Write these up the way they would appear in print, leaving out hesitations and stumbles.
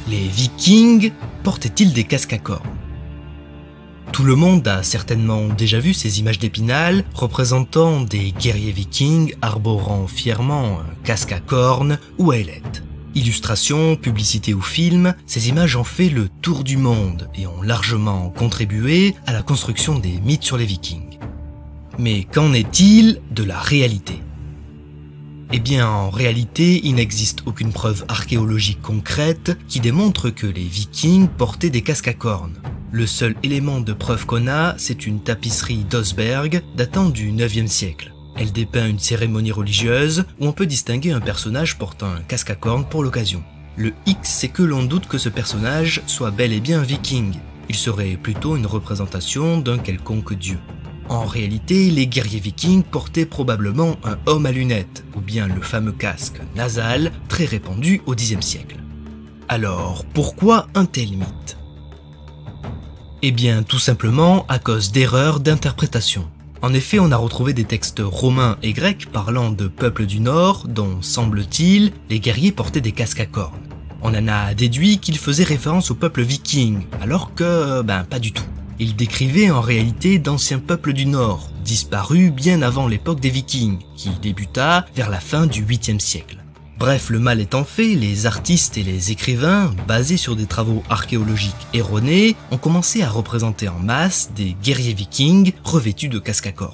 Les Vikings portaient-ils des casques à cornes? Tout le monde a certainement déjà vu ces images d'Épinal représentant des guerriers vikings arborant fièrement un casque à cornes ou à ailettes. Illustrations, publicités ou films, ces images ont fait le tour du monde et ont largement contribué à la construction des mythes sur les Vikings. Mais qu'en est-il de la réalité? Eh bien, en réalité, il n'existe aucune preuve archéologique concrète qui démontre que les Vikings portaient des casques à cornes. Le seul élément de preuve qu'on a, c'est une tapisserie d'Osberg datant du 9e siècle. Elle dépeint une cérémonie religieuse où on peut distinguer un personnage portant un casque à cornes pour l'occasion. Le X, c'est que l'on doute que ce personnage soit bel et bien un viking. Il serait plutôt une représentation d'un quelconque dieu. En réalité, les guerriers vikings portaient probablement un homme à lunettes, ou bien le fameux casque nasal très répandu au Xe siècle. Alors, pourquoi un tel mythe? Eh bien, tout simplement à cause d'erreurs d'interprétation. En effet, on a retrouvé des textes romains et grecs parlant de peuples du Nord dont, semble-t-il, les guerriers portaient des casques à cornes. On en a déduit qu'ils faisaient référence au peuple viking, alors que, pas du tout. Ils décrivaient en réalité d'anciens peuples du Nord, disparus bien avant l'époque des Vikings, qui débuta vers la fin du 8e siècle. Bref, le mal étant fait, les artistes et les écrivains, basés sur des travaux archéologiques erronés, ont commencé à représenter en masse des guerriers vikings revêtus de casques à cornes.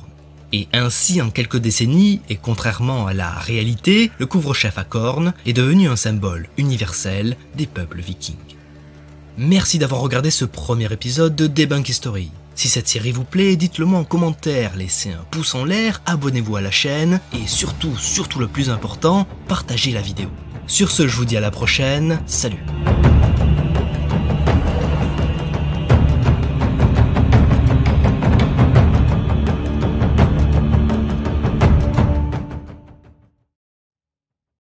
Et ainsi, en quelques décennies, et contrairement à la réalité, le couvre-chef à cornes est devenu un symbole universel des peuples vikings. Merci d'avoir regardé ce premier épisode de Debunk History. Si cette série vous plaît, dites-le moi en commentaire, laissez un pouce en l'air, abonnez-vous à la chaîne et surtout le plus important, partagez la vidéo. Sur ce, je vous dis à la prochaine, salut!